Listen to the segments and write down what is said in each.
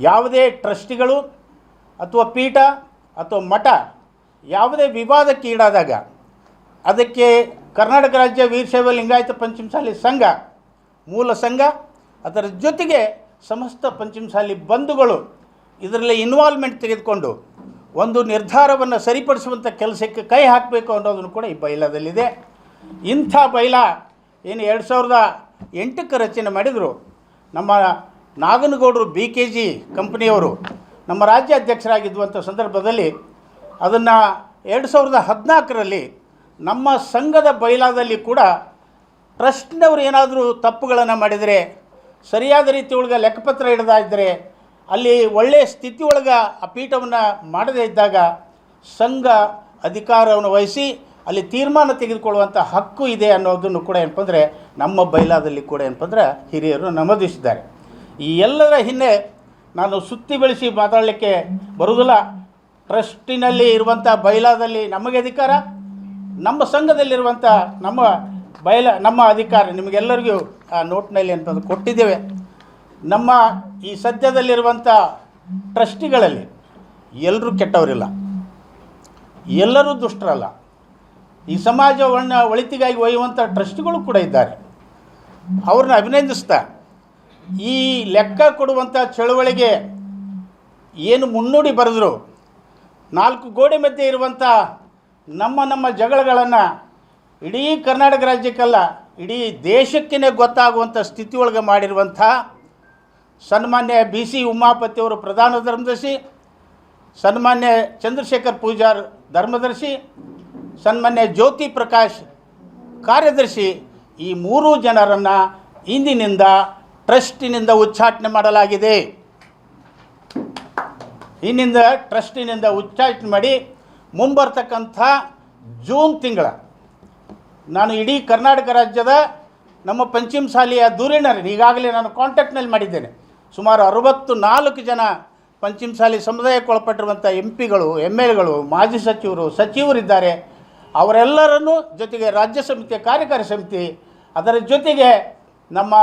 ಯಾವುದೇ ಟ್ರಸ್ಟಿಗಳು ಅಥವಾ ಪೀಠ ಅಥವಾ ಮಠ ಯಾವುದೇ ವಿವಾದಕ್ಕೆ ಈಡಾದಾಗ ಅದಕ್ಕೆ ಕರ್ನಾಟಕ ರಾಜ್ಯ ವೀರಶೈವ ಲಿಂಗಾಯತ ಪಂಚಮಸಾಲಿ ಸಂಘ ಮೂಲ ಸಂಘ, ಅದರ ಜೊತೆಗೆ ಸಮಸ್ತ ಪಂಚಮಸಾಲಿ ಬಂಧುಗಳು ಇದರಲ್ಲಿ ಇನ್ವಾಲ್ವ್ಮೆಂಟ್ ತೆಗೆದುಕೊಂಡು ಒಂದು ನಿರ್ಧಾರವನ್ನು ಸರಿಪಡಿಸುವಂಥ ಕೆಲಸಕ್ಕೆ ಕೈ ಹಾಕಬೇಕು ಅನ್ನೋದನ್ನು ಕೂಡ ಈ ಬೈಲಾದಲ್ಲಿದೆ. ಇಂಥ ಬೈಲಾ ಏನು 2008ಕ್ಕೆ ರಚನೆ ಮಾಡಿದರು. ನಮ್ಮ ನಾಗನಗೌಡರು BKG ಕಂಪನಿಯವರು ನಮ್ಮ ರಾಜ್ಯ ಅಧ್ಯಕ್ಷರಾಗಿದ್ದಂಥ ಸಂದರ್ಭದಲ್ಲಿ ಅದನ್ನು 2014ರಲ್ಲಿ ನಮ್ಮ ಸಂಘದ ಬೈಲಾದಲ್ಲಿ ಕೂಡ ಟ್ರಸ್ಟ್ನವರು ಏನಾದರೂ ತಪ್ಪುಗಳನ್ನು ಮಾಡಿದರೆ, ಸರಿಯಾದ ರೀತಿ ಒಳಗೆ ಲೆಕ್ಕಪತ್ರ ಹಿಡ್ದಾ ಇದ್ದರೆ, ಅಲ್ಲಿ ಒಳ್ಳೆಯ ಸ್ಥಿತಿ ಒಳಗೆ ಆ ಪೀಠವನ್ನು ಮಾಡದೇ ಇದ್ದಾಗ ಸಂಘ ಅಧಿಕಾರವನ್ನು ವಹಿಸಿ ಅಲ್ಲಿ ತೀರ್ಮಾನ ತೆಗೆದುಕೊಳ್ಳುವಂಥ ಹಕ್ಕು ಇದೆ ಅನ್ನೋದನ್ನು ಕೂಡ ಏನಪ್ಪ ಅಂದರೆ ನಮ್ಮ ಬೈಲಾದಲ್ಲಿ ಕೂಡ ಏನಪ್ಪ ಅಂದ್ರೆ ಹಿರಿಯರು ನಮೂದಿಸಿದ್ದಾರೆ. ಈ ಎಲ್ಲರ ಹಿಂದೆ ನಾನು ಸುತ್ತಿ ಬೆಳೆಸಿ ಮಾತಾಡಲಿಕ್ಕೆ ಬರುವುದಿಲ್ಲ. ಟ್ರಸ್ಟಿನಲ್ಲಿ ಇರುವಂಥ ಬೈಲಾದಲ್ಲಿ ನಮಗೆ ಅಧಿಕಾರ, ನಮ್ಮ ಸಂಘದಲ್ಲಿರುವಂಥ ನಮ್ಮ ಅಧಿಕಾರ ನಿಮಗೆಲ್ಲರಿಗೂ ಆ ನೋಟ್ನಲ್ಲಿ ಏನಪ್ಪ ಕೊಟ್ಟಿದ್ದೇವೆ. ನಮ್ಮ ಈ ಸದ್ಯದಲ್ಲಿರುವಂಥ ಟ್ರಸ್ಟಿಗಳಲ್ಲಿ ಎಲ್ಲರೂ ಕೆಟ್ಟವರಿಲ್ಲ, ಎಲ್ಲರೂ ದುಷ್ಟರಲ್ಲ. ಈ ಸಮಾಜವನ್ನು ಒಳಿತಿಗಾಗಿ ಒಯ್ಯುವಂಥ ಟ್ರಸ್ಟಿಗಳು ಕೂಡ ಇದ್ದಾರೆ. ಅವ್ರನ್ನ ಅಭಿನಂದಿಸ್ತಾ ಈ ಲೆಕ್ಕ ಕೊಡುವಂಥ ಚಳುವಳಿಗೆ ಏನು ಮುನ್ನುಡಿ ಬರೆದ್ರು, 4 ಗೋಡೆ ಮಧ್ಯೆ ಇರುವಂಥ ನಮ್ಮ ಜಗಳಗಳನ್ನು ಇಡೀ ಕರ್ನಾಟಕ ರಾಜ್ಯಕ್ಕಲ್ಲ ಇಡೀ ದೇಶಕ್ಕೇ ಗೊತ್ತಾಗುವಂಥ ಸ್ಥಿತಿಯೊಳಗೆ ಮಾಡಿರುವಂಥ ಸನ್ಮಾನ್ಯ BC ಉಮಾಪತಿಯವರು ಪ್ರಧಾನ ಧರ್ಮದರ್ಶಿ, ಸನ್ಮಾನ್ಯ ಚಂದ್ರಶೇಖರ್ ಪೂಜಾರ್ ಧರ್ಮದರ್ಶಿ, ಸನ್ಮಾನ್ಯ ಜ್ಯೋತಿ ಪ್ರಕಾಶ್ ಕಾರ್ಯದರ್ಶಿ, ಈ 3 ಜನರನ್ನು ಇಂದಿನಿಂದ ಟ್ರಸ್ಟಿನಿಂದ ಉಚ್ಚಾಟನೆ ಮಾಡಲಾಗಿದೆ. ಇನ್ನಿಂದ ಟ್ರಸ್ಟಿನಿಂದ ಉಚ್ಚಾಟನೆ ಮಾಡಿ ಮುಂಬರ್ತಕ್ಕಂಥ ಜೂನ್ ತಿಂಗಳ ನಾನು ಇಡೀ ಕರ್ನಾಟಕ ರಾಜ್ಯದ ನಮ್ಮ ಪಂಚಮಸಾಲಿಯ ಧುರೀಣರು ಈಗಾಗಲೇ ನಾನು ಕಾಂಟ್ಯಾಕ್ಟ್ನಲ್ಲಿ ಮಾಡಿದ್ದೇನೆ. ಸುಮಾರು 64 ಜನ ಪಂಚಮಸಾಲಿ ಸಮುದಾಯಕ್ಕೆ ಒಳಪಟ್ಟಿರುವಂಥ MPಗಳು, MLAಗಳು, ಮಾಜಿ ಸಚಿವರಿದ್ದಾರೆ. ಅವರೆಲ್ಲರನ್ನು ಜೊತೆಗೆ ರಾಜ್ಯ ಸಮಿತಿಯ ಕಾರ್ಯಕಾರಿ ಸಮಿತಿ, ಅದರ ಜೊತೆಗೆ ನಮ್ಮ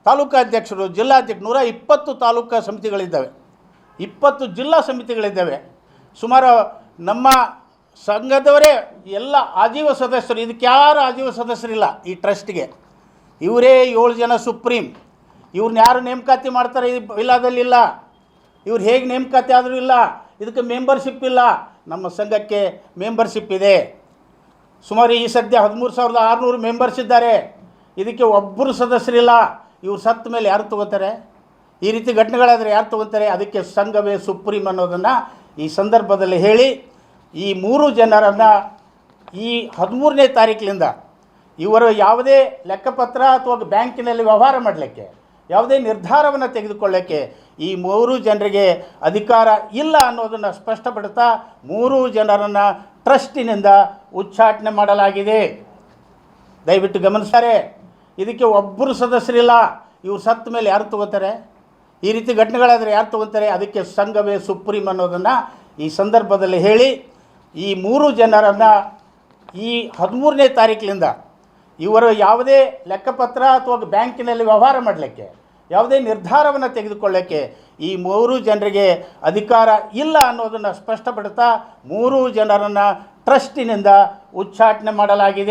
ತಾಲೂಕಾಧ್ಯಕ್ಷರು, ಜಿಲ್ಲಾಧ್ಯಕ್ಷರು, 120 ತಾಲೂಕಾ ಸಮಿತಿಗಳಿದ್ದಾವೆ, 20 ಜಿಲ್ಲಾ ಸಮಿತಿಗಳಿದ್ದಾವೆ. ಸುಮಾರು ನಮ್ಮ ಸಂಘದವರೇ ಎಲ್ಲ ಆಜೀವ ಸದಸ್ಯರು. ಇದಕ್ಕೆ ಯಾರು ಆಜೀವ ಸದಸ್ಯರಿಲ್ಲ ಈ ಟ್ರಸ್ಟ್ಗೆ. ಇವರೇ 7 ಜನ ಸುಪ್ರೀಂ. ಇವ್ರನ್ನ ಯಾರು ನೇಮಕಾತಿ ಮಾಡ್ತಾರೆ ಈ ಇಲ್ಲದಲ್ಲಿಲ್ಲ. ಇವ್ರು ಹೇಗೆ ನೇಮಕಾತಿ ಆದರೂ ಇಲ್ಲ. ಇದಕ್ಕೆ ಮೆಂಬರ್ಶಿಪ್ ಇಲ್ಲ. ನಮ್ಮ ಸಂಘಕ್ಕೆ ಮೆಂಬರ್ಶಿಪ್ ಇದೆ. ಸುಮಾರು ಈ ಸದ್ಯ 13,600 ಮೆಂಬರ್ಸ್ ಇದ್ದಾರೆ. ಇದಕ್ಕೆ ಒಬ್ಬರು ಸದಸ್ಯರಿಲ್ಲ. ಇವ್ರು ಸತ್ತ ಮೇಲೆ ಯಾರು ತೊಗೋತಾರೆ? ಈ ರೀತಿ ಘಟನೆಗಳಾದರೆ ಯಾರು ತೊಗೊತಾರೆ? ಅದಕ್ಕೆ ಸಂಘವೇ ಸುಪ್ರೀಂ ಅನ್ನೋದನ್ನು ಈ ಸಂದರ್ಭದಲ್ಲಿ ಹೇಳಿ, ಈ 3 ಜನರನ್ನು ಈ 13ನೇ ತಾರೀಕಿನಿಂದ ಇವರು ಯಾವುದೇ ಲೆಕ್ಕಪತ್ರ ಅಥವಾ ಬ್ಯಾಂಕಿನಲ್ಲಿ ವ್ಯವಹಾರ ಮಾಡಲಿಕ್ಕೆ, ಯಾವುದೇ ನಿರ್ಧಾರವನ್ನು ತೆಗೆದುಕೊಳ್ಳೋಕ್ಕೆ ಈ 3 ಜನರಿಗೆ ಅಧಿಕಾರ ಇಲ್ಲ ಅನ್ನೋದನ್ನು ಸ್ಪಷ್ಟಪಡ್ತಾ 3 ಜನರನ್ನು ಟ್ರಸ್ಟಿನಿಂದ ಉಚ್ಚಾಟನೆ ಮಾಡಲಾಗಿದೆ. ದಯವಿಟ್ಟು ಗಮನಿಸ್ತಾರೆ. ಇದಕ್ಕೆ ಒಬ್ಬರು ಸದಸ್ಯರಿಲ್ಲ. ಇವ್ರು ಸತ್ತ ಮೇಲೆ ಯಾರು ತೊಗೋತಾರೆ? ಈ ರೀತಿ ಘಟನೆಗಳಾದರೆ ಯಾರು ತೊಗೊತಾರೆ? ಅದಕ್ಕೆ ಸಂಘವೇ ಸುಪ್ರೀಂ ಅನ್ನೋದನ್ನು ಈ ಸಂದರ್ಭದಲ್ಲಿ ಹೇಳಿ, ಈ 3 ಜನರನ್ನು ಈ 13ನೇ ತಾರೀಕಿನಿಂದ ಇವರು ಯಾವುದೇ ಲೆಕ್ಕಪತ್ರ ಅಥವಾ ಬ್ಯಾಂಕಿನಲ್ಲಿ ವ್ಯವಹಾರ ಮಾಡಲಿಕ್ಕೆ, ಯಾವುದೇ ನಿರ್ಧಾರವನ್ನು ತೆಗೆದುಕೊಳ್ಳೋಕ್ಕೆ ಈ 3 ಜನರಿಗೆ ಅಧಿಕಾರ ಇಲ್ಲ ಅನ್ನೋದನ್ನು ಸ್ಪಷ್ಟಪಡ್ತಾ 3 ಜನರನ್ನು ಟ್ರಸ್ಟಿನಿಂದ ಉಚ್ಚಾಟನೆ ಮಾಡಲಾಗಿದೆ.